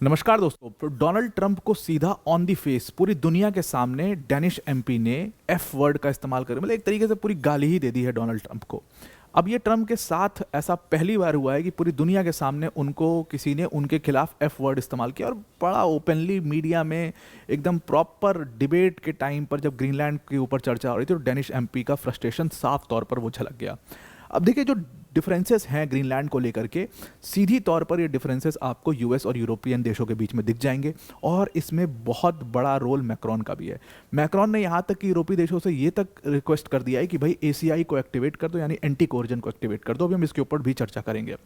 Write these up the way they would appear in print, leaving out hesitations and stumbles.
नमस्कार दोस्तों। तो डोनाल्ड ट्रंप को सीधा ऑन दी फेस पूरी दुनिया के सामने डेनिश एमपी ने एफ वर्ड का इस्तेमाल कर, मतलब एक तरीके से पूरी गाली ही दे दी है डोनाल्ड ट्रंप को। अब ये ट्रंप के साथ ऐसा पहली बार हुआ है कि पूरी दुनिया के सामने उनको किसी ने उनके खिलाफ एफ वर्ड इस्तेमाल किया, और बड़ा ओपनली मीडिया में एकदम प्रॉपर डिबेट के टाइम पर जब ग्रीनलैंड के ऊपर चर्चा हो रही थी तो डेनिश एमपी का फ्रस्ट्रेशन साफ तौर पर वो झलक गया। अब देखिए, जो डिफरेंसेस हैं ग्रीनलैंड को लेकर के, सीधी तौर पर ये डिफरेंसेस आपको यूएस और यूरोपियन देशों के बीच में दिख जाएंगे, और इसमें बहुत बड़ा रोल मैक्रॉन का भी है। मैक्रॉन ने यहाँ तक कि यूरोपीय देशों से ये तक रिक्वेस्ट कर दिया है कि भाई एसीआई को एक्टिवेट कर दो, यानी एंटी कोर्जन को एक्टिवेट कर दो। अभी हम इसके ऊपर भी चर्चा करेंगे।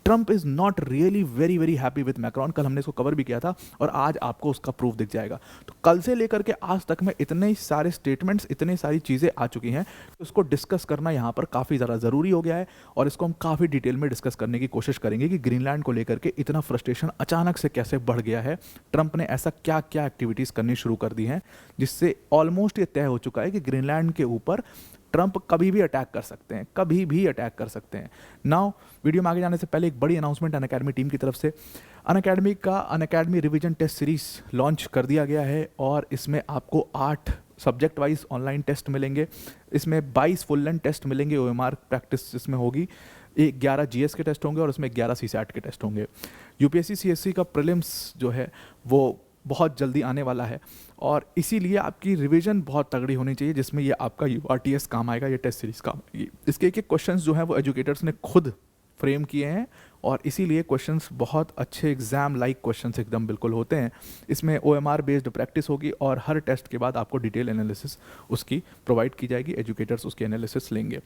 Trump is not really very very happy with Macron. कल हमने इसको कवर भी किया था और आज आपको उसका प्रूफ दिख जाएगा। तो कल से लेकर के आज तक में इतने सारे स्टेटमेंट्स, इतनी सारी चीज़ें आ चुकी हैं, उसको डिस्कस करना यहाँ पर काफ़ी ज़्यादा ज़रूरी हो गया है, और इसको हम काफ़ी डिटेल में डिस्कस करने की कोशिश करेंगे कि ग्रीनलैंड को लेकर के इतना फ्रस्ट्रेशन अचानक से कैसे बढ़ गया है। ट्रंप ने ऐसा क्या क्या एक्टिविटीज़ करनी शुरू कर दी हैं जिससे ऑलमोस्ट ये तय हो चुका है कि ग्रीनलैंड के ऊपर ट्रंप कभी भी अटैक कर सकते हैं, कभी भी अटैक कर सकते हैं। नाउ वीडियो में आगे जाने से पहले एक बड़ी अनाउंसमेंट अनअकैडमी टीम की तरफ से। Unacademy revision test series launch कर दिया गया है, और इसमें आपको 8 सब्जेक्ट वाइज ऑनलाइन टेस्ट मिलेंगे। इसमें 22 फुल लेंथ टेस्ट मिलेंगे, ओएमआर प्रैक्टिस इसमें होगी। 11 जीएस के टेस्ट होंगे और उसमें 11 सीसैट के टेस्ट होंगे। यूपीएससी सीएससी का प्रीलिम्स जो है वो बहुत जल्दी आने वाला है, और इसीलिए आपकी रिवीजन बहुत तगड़ी होनी चाहिए, जिसमें ये आपका यूआरटीएस काम आएगा, ये टेस्ट सीरीज काम आएगी। इसके एक एक क्वेश्चंस जो हैं वो एजुकेटर्स ने खुद फ्रेम किए हैं, और इसीलिए क्वेश्चंस बहुत अच्छे एग्जाम लाइक क्वेश्चंस एकदम बिल्कुल होते हैं। इसमें ओएमआर बेस्ड प्रैक्टिस होगी, और हर टेस्ट के बाद आपको डिटेल एनालिसिस उसकी प्रोवाइड की जाएगी, एजुकेटर्स उसकी एनालिसिस लेंगे।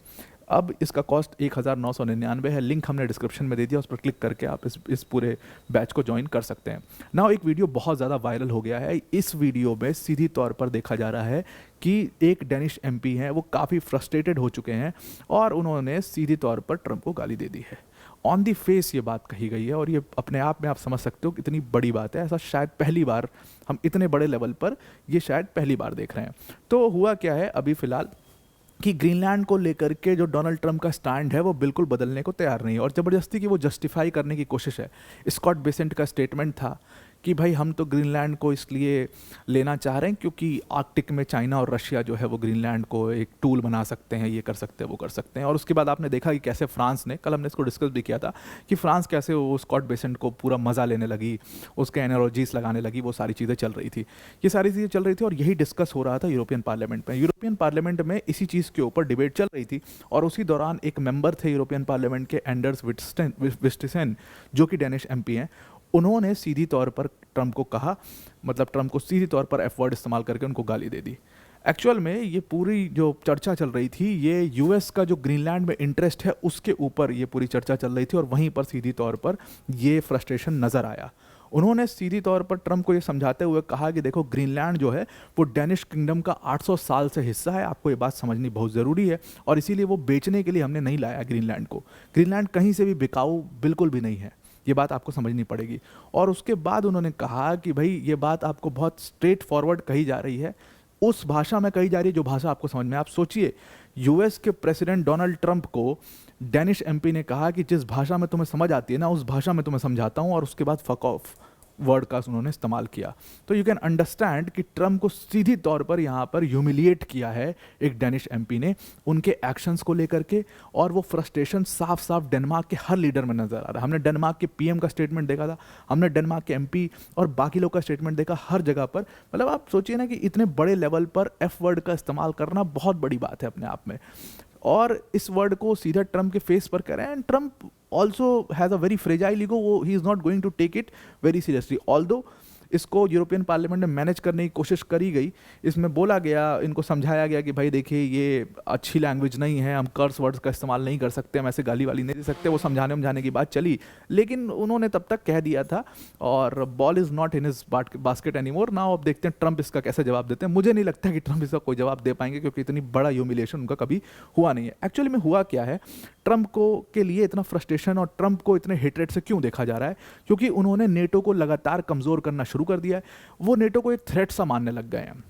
अब इसका कॉस्ट 1999 है। लिंक हमने डिस्क्रिप्शन में दे दिया, उस पर क्लिक करके आप इस पूरे बैच को ज्वाइन कर सकते हैं। नाउ एक वीडियो बहुत ज़्यादा वायरल हो गया है। इस वीडियो में सीधी तौर पर देखा जा रहा है कि एक डेनिश एमपी हैं, वो काफ़ी फ्रस्ट्रेटेड हो चुके हैं, और उन्होंने सीधी तौर पर ट्रंप को गाली दे दी है। ऑन दी फेस ये बात कही गई है, और ये अपने आप में आप समझ सकते हो कितनी बड़ी बात है। ऐसा शायद पहली बार, हम इतने बड़े लेवल पर ये शायद पहली बार देख रहे हैं। तो हुआ क्या है अभी फ़िलहाल कि ग्रीनलैंड को लेकर के जो डोनाल्ड ट्रंप का स्टैंड है वो बिल्कुल बदलने को तैयार नहीं है, और ज़बरदस्ती की वो जस्टिफाई करने की कोशिश है। स्कॉट बेसेंट का स्टेटमेंट था कि भाई हम तो ग्रीनलैंड को इसलिए लेना चाह रहे हैं क्योंकि आर्कटिक में चाइना और रशिया जो है वो ग्रीनलैंड को एक टूल बना सकते हैं, ये कर सकते हैं, वो कर सकते हैं। और उसके बाद आपने देखा कि कैसे फ्रांस ने, कल हमने इसको डिस्कस भी किया था, कि फ्रांस कैसे वो स्कॉट बेसेंट को पूरा मज़ा लेने लगी, उसके एनालॉजीज लगाने लगी, वो सारी चीज़ें चल रही थी। ये सारी चीज़ें चल रही थी, और यही डिस्कस हो रहा था यूरोपियन पार्लियामेंट में। यूरोपियन पार्लियामेंट में इसी चीज़ के ऊपर डिबेट चल रही थी, और उसी दौरान एक मेंबर थे यूरोपियन पार्लियामेंट के, एंडर्स विस्टिसेन, जो कि डेनिश एमपी हैं। उन्होंने सीधी तौर पर ट्रंप को कहा, मतलब ट्रंप को सीधी तौर पर एफ वर्ड इस्तेमाल करके उनको गाली दे दी। एक्चुअल में ये पूरी जो चर्चा चल रही थी, ये यूएस का जो ग्रीनलैंड में इंटरेस्ट है उसके ऊपर ये पूरी चर्चा चल रही थी, और वहीं पर सीधी तौर पर ये फ्रस्ट्रेशन नज़र आया। उन्होंने सीधी तौर पर ट्रंप को ये समझाते हुए कहा कि देखो, ग्रीनलैंड जो है वो डेनिश किंगडम का 800 साल से हिस्सा है, आपको ये बात समझनी बहुत ज़रूरी है, और इसीलिए वो बेचने के लिए हमने नहीं लाया ग्रीनलैंड को। ग्रीनलैंड कहीं से भी बिकाऊ बिल्कुल भी नहीं है, ये बात आपको समझनी पड़ेगी। और उसके बाद उन्होंने कहा कि भाई ये बात आपको बहुत स्ट्रेट फॉरवर्ड कही जा रही है, उस भाषा में कही जा रही है जो भाषा आपको समझ में। आप सोचिए, यूएस के प्रेसिडेंट डोनाल्ड ट्रंप को डेनिश एमपी ने कहा कि जिस भाषा में तुम्हें समझ आती है ना, उस भाषा में तुम्हें समझाता हूँ, और उसके बाद फक ऑफ वर्ड का उन्होंने इस्तेमाल किया। तो यू कैन अंडरस्टैंड कि ट्रंप को सीधी तौर पर यहाँ पर ह्यूमिलिएट किया है एक डेनिश एमपी ने, उनके एक्शंस को लेकर के, और वो फ्रस्ट्रेशन साफ साफ डेनमार्क के हर लीडर में नजर आ रहा है। हमने डेनमार्क के पीएम का स्टेटमेंट देखा था, हमने डेनमार्क के एमपी और बाकी लोग का स्टेटमेंट देखा, हर जगह पर। मतलब आप सोचिए ना कि इतने बड़े लेवल पर एफ वर्ड का इस्तेमाल करना बहुत बड़ी बात है अपने आप में, और इस वर्ड को सीधा ट्रंप के फेस पर कर रहे हैं। And Trump also has a very fragile ego, वो he is not going to take it very seriously, although इसको यूरोपियन पार्लियामेंट में मैनेज करने की कोशिश करी गई। इसमें बोला गया, इनको समझाया गया कि भाई देखिए ये अच्छी लैंग्वेज नहीं है, हम कर्स वर्ड्स का इस्तेमाल नहीं कर सकते, हम ऐसे गाली वाली नहीं दे सकते, वो समझाने की बात चली, लेकिन उन्होंने तब तक कह दिया था, और ball is not in his basket any more. Now अब देखते हैं ट्रंप इसका कैसे जवाब देते हैं। मुझे नहीं लगता कि ट्रंप इसका कोई जवाब दे पाएंगे, क्योंकि इतनी बड़ा ह्यूमिलिएशन उनका कभी हुआ नहीं है। एक्चुअली में हुआ क्या है, ट्रंप को के लिए इतना फ्रस्ट्रेशन और ट्रंप को इतने हेट्रेड से क्यों देखा जा रहा है, क्योंकि उन्होंने नेटो को लगातार कमज़ोर करना शुरू कर दिया है। वो नेटो को एक थ्रेट सा मानने लग गए हैं।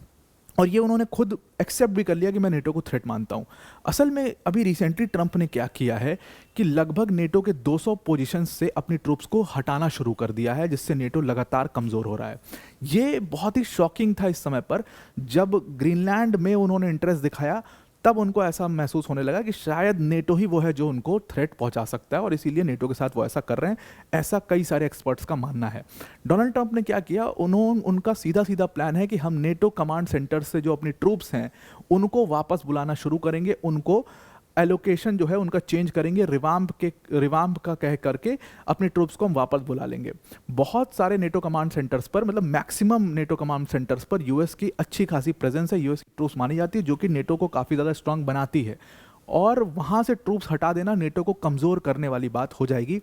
और ये उन्होंने खुद एक्सेप्ट भी कर लिया कि मैं नेटो को थ्रेट मानता हूँ। असल में अभी रिसेंटली ट्रंप ने क्या किया है कि लगभग नेटो के 200 पोजीशंस से अपनी ट्रूप्स को हटाना शुरू कर दिया है, जिससे नेटो लगातार कमज़ोर हो रहा है। ये बहुत ही शॉकिंग था इस समय पर, जब ग्रीनलैंड में उन्होंने इंटरेस्ट दिखाया तब उनको ऐसा महसूस होने लगा कि शायद नेटो ही वो है जो उनको थ्रेट पहुंचा सकता है, और इसीलिए नेटो के साथ वो ऐसा कर रहे हैं। ऐसा कई सारे एक्सपर्ट्स का मानना है। डोनाल्ड ट्रंप ने क्या किया, उनका सीधा सीधा प्लान है कि हम नेटो कमांड सेंटर से जो अपनी ट्रूप्स हैं उनको वापस बुलाना शुरू करेंगे, उनको एलोकेशन जो है उनका चेंज करेंगे, रिवाम्प का कह करके अपनी ट्रूप्स को हम वापस बुला लेंगे। बहुत सारे नेटो कमांड सेंटर्स पर, मतलब मैक्सिमम नेटो कमांड सेंटर्स पर यूएस की अच्छी खासी प्रेजेंस है, यूएस की ट्रूप्स मानी जाती है, जो कि नेटो को काफ़ी ज़्यादा स्ट्रांग बनाती है। और वहाँ से ट्रूप्स हटा देना नेटो को कमज़ोर करने वाली बात हो जाएगी।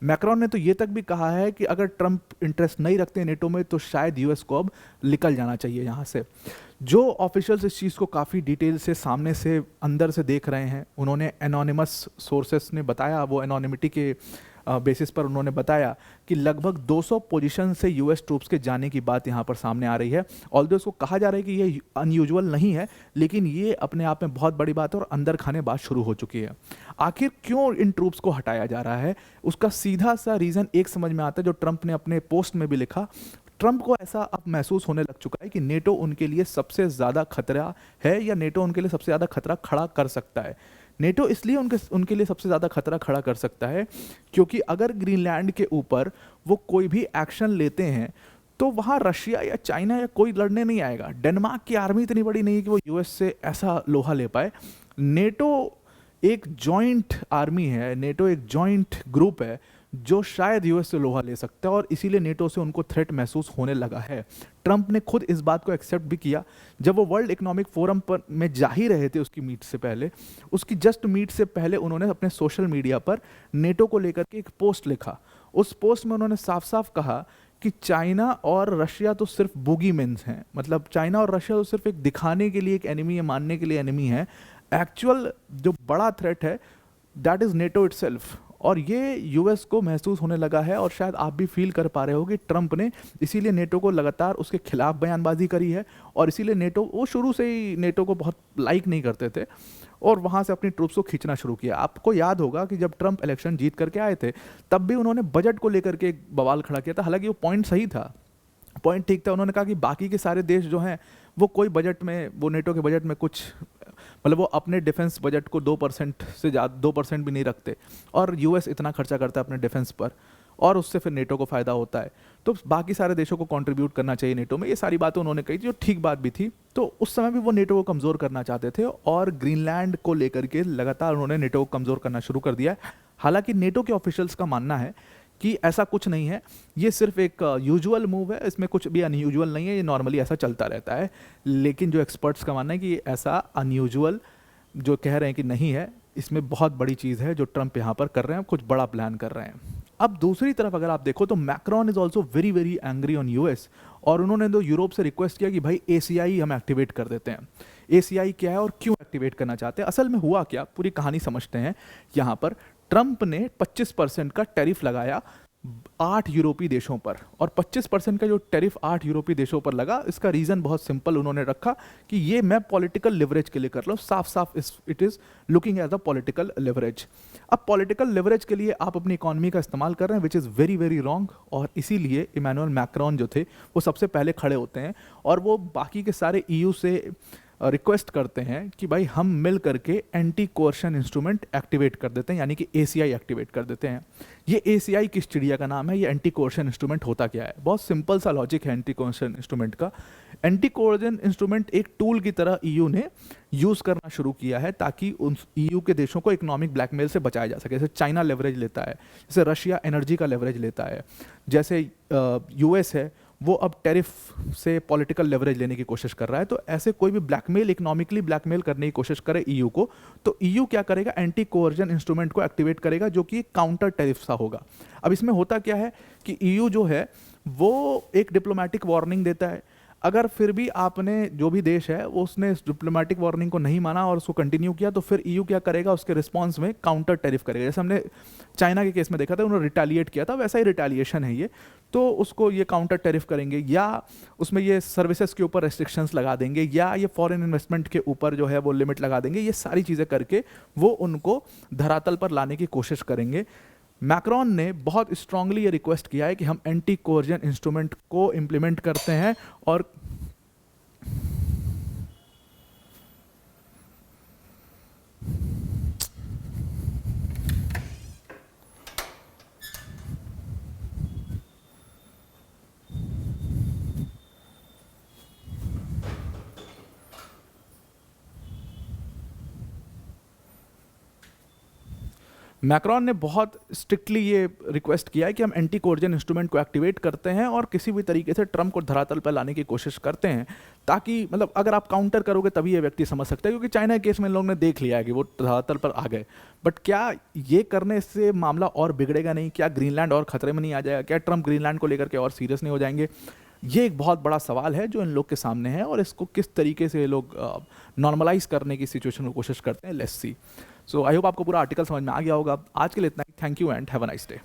मैक्रोन ने तो ये तक भी कहा है कि अगर ट्रंप इंटरेस्ट नहीं रखते नेटो में तो शायद यूएस को अब निकल जाना चाहिए यहाँ से। जो ऑफिशियल्स इस चीज़ को काफ़ी डिटेल से सामने से अंदर से देख रहे हैं, उन्होंने एनोनिमस सोर्सेस ने बताया, वो एनोनिमिटी के बेसिस पर उन्होंने बताया कि लगभग 200 पोजीशन से यूएस ट्रूप्स के जाने की बात यहाँ पर सामने आ रही है। ऑल्दो इसको कहा जा रहा है कि ये अनयूजुअल नहीं है, लेकिन ये अपने आप में बहुत बड़ी बात है और अंदर खाने बात शुरू हो चुकी है। आखिर क्यों इन ट्रूप्स को हटाया जा रहा है, उसका सीधा सा रीज़न एक समझ में आता है, जो ट्रंप ने अपने पोस्ट में भी लिखा। ट्रंप को ऐसा अब महसूस होने लग चुका है कि नेटो उनके लिए सबसे ज़्यादा खतरा है, या नेटो उनके लिए सबसे ज़्यादा खतरा खड़ा कर सकता है। नेटो इसलिए उनके लिए सबसे ज़्यादा खतरा खड़ा कर सकता है क्योंकि अगर ग्रीनलैंड के ऊपर वो कोई भी एक्शन लेते हैं तो वहाँ रशिया या चाइना या कोई लड़ने नहीं आएगा। डेनमार्क की आर्मी इतनी बड़ी नहीं है कि वो यूएस से ऐसा लोहा ले पाए। नेटो एक जॉइंट आर्मी है, नेटो एक जॉइंट ग्रुप है जो शायद यूएस से लोहा ले सकता है, और इसीलिए नेटो से उनको थ्रेट महसूस होने लगा है। ट्रंप ने खुद इस बात को एक्सेप्ट भी किया जब वो वर्ल्ड इकोनॉमिक फोरम पर में जा ही रहे थे, उसकी मीट से पहले, उसकी जस्ट मीट से पहले उन्होंने अपने सोशल मीडिया पर नेटो को लेकर के एक पोस्ट लिखा। उस पोस्ट में उन्होंने साफ साफ कहा कि चाइना और रशिया तो सिर्फ बुगीमेन्स हैं, मतलब चाइना और रशिया तो सिर्फ एक दिखाने के लिए एक एनिमी है, मानने के लिए एनिमी है। एक्चुअल जो बड़ा थ्रेट है दैट इज नेटो इटसेल्फ, और ये यूएस को महसूस होने लगा है। और शायद आप भी फील कर पा रहे हो कि ट्रंप ने इसीलिए नेटो को लगातार उसके खिलाफ बयानबाजी करी है, और इसीलिए नेटो, वो शुरू से ही नेटो को बहुत लाइक नहीं करते थे और वहाँ से अपनी ट्रूप्स को खींचना शुरू किया। आपको याद होगा कि जब ट्रंप इलेक्शन जीत करके आए थे तब भी उन्होंने बजट को लेकर के एक बवाल खड़ा किया था। हालांकि वो पॉइंट सही था, पॉइंट ठीक था। उन्होंने कहा कि बाकी के सारे देश जो हैं वो कोई बजट में, वो नेटो के बजट में कुछ, मतलब वो अपने डिफेंस बजट को 2% से ज़्यादा, 2% भी नहीं रखते, और यूएस इतना खर्चा करता है अपने डिफेंस पर, और उससे फिर नेटो को फ़ायदा होता है, तो बाकी सारे देशों को कंट्रीब्यूट करना चाहिए नेटो में। ये सारी बातें उन्होंने कही थी, जो ठीक बात भी थी। तो उस समय भी वो नेटो को कमज़ोर करना चाहते थे, और ग्रीनलैंड को लेकर के लगातार उन्होंने नेटो को कमज़ोर करना शुरू कर दिया है। हालांकि नेटो के ऑफिशियल्स का मानना है कि ऐसा कुछ नहीं है, ये सिर्फ एक यूजुअल मूव है, इसमें कुछ भी अनयूजुअल नहीं है, ये नॉर्मली ऐसा चलता रहता है। लेकिन जो एक्सपर्ट्स का मानना है कि ऐसा अनयूजुअल जो कह रहे हैं कि नहीं है, इसमें बहुत बड़ी चीज़ है जो ट्रंप यहाँ पर कर रहे हैं, कुछ बड़ा प्लान कर रहे हैं। अब दूसरी तरफ अगर आप देखो तो Macron is also very very angry on US, और उन्होंने तो यूरोप से रिक्वेस्ट किया कि भाई एसीआई हम एक्टिवेट कर देते हैं। एसीआई क्या है और क्यों एक्टिवेट करना चाहते हैं, असल में हुआ क्या, पूरी कहानी समझते हैं। यहाँ पर ट्रंप ने 25% का टैरिफ लगाया 8 यूरोपीय देशों पर, और 25% का जो टैरिफ 8 यूरोपीय देशों पर लगा, इसका रीज़न बहुत सिंपल उन्होंने रखा कि ये मैं पॉलिटिकल लिवरेज के लिए कर रहा हूँ। साफ साफ it is looking as a political leverage. अब पॉलिटिकल लिवरेज के लिए आप अपनी इकॉनमी का इस्तेमाल कर रहे हैं, which is very very wrong, और इसीलिए इमैनुअल मैक्रोन जो थे वो सबसे पहले खड़े होते हैं, और वो बाकी के सारे ईयू से रिक्वेस्ट करते हैं कि भाई हम मिल करके एंटी कोर्शन इंस्ट्रूमेंट एक्टिवेट कर देते हैं, यानी कि एसीआई एक्टिवेट कर देते हैं। ये एसीआई किस चिड़िया का नाम है, ये एंटी कोर्शन इंस्ट्रूमेंट होता क्या है? बहुत सिंपल सा लॉजिक है एंटी कोर्शन इंस्ट्रूमेंट का। एंटी कोर्शन इंस्ट्रूमेंट एक टूल की तरह ईयू ने यूज़ करना शुरू किया है ताकि उन ईयू के देशों को इकोनॉमिक ब्लैकमेल से बचाया जा सके। जैसे चाइना लेवरेज लेता है, जैसे रशिया एनर्जी का लेवरेज लेता है, जैसे यूएस है वो अब टैरिफ से पॉलिटिकल लेवरेज लेने की कोशिश कर रहा है। तो ऐसे कोई भी ब्लैकमेल, इकोनॉमिकली ब्लैकमेल करने की कोशिश करे ईयू को, तो ईयू क्या करेगा, एंटी कोर्जन इंस्ट्रूमेंट को एक्टिवेट करेगा, जो कि काउंटर टैरिफ सा होगा। अब इसमें होता क्या है कि ईयू जो है वो एक डिप्लोमेटिक वार्निंग देता है। अगर फिर भी आपने जो भी देश है वो उसने इस डिप्लोमेटिक वार्निंग को नहीं माना और उसको कंटिन्यू किया, तो फिर ईयू क्या करेगा, उसके रिस्पॉन्स में काउंटर टैरिफ करेगा। जैसे हमने चाइना के केस में देखा था, उन्होंने रिटालिएट किया था, वैसा ही रिटालिएशन है ये। तो उसको ये काउंटर टैरिफ करेंगे, या उसमें ये सर्विसेज के ऊपर रेस्ट्रिक्शंस लगा देंगे, या ये फॉरेन इन्वेस्टमेंट के ऊपर जो है वो लिमिट लगा देंगे। ये सारी चीज़ें करके वो उनको धरातल पर लाने की कोशिश करेंगे। मैक्रॉन ने बहुत स्ट्रांगली ये रिक्वेस्ट किया है कि हम एंटी कोर्जन इंस्ट्रूमेंट को इम्प्लीमेंट करते हैं, और मैक्रॉन ने बहुत स्ट्रिक्टली ये रिक्वेस्ट किया है कि हम एंटी कोर्जन इंस्ट्रूमेंट को एक्टिवेट करते हैं और किसी भी तरीके से ट्रंप को धरातल पर लाने की कोशिश करते हैं, ताकि मतलब अगर आप काउंटर करोगे तभी ये व्यक्ति समझ सकता है, क्योंकि चाइना के केस में इन लोगों ने देख लिया है कि वो धरातल पर आ गए। बट क्या ये करने से मामला और बिगड़ेगा नहीं? क्या ग्रीनलैंड और खतरे में नहीं आ जाएगा? क्या ट्रंप ग्रीनलैंड को लेकर के और सीरियस नहीं हो जाएंगे? ये एक बहुत बड़ा सवाल है जो इन लोग के सामने है, और इसको किस तरीके से ये लोग नॉर्मलाइज करने की सिचुएशन को कोशिश करते हैं। Let's see. So I hope आपको पूरा आर्टिकल समझ में आ गया होगा। आज के लिए इतना ही। Thank you and have a nice day.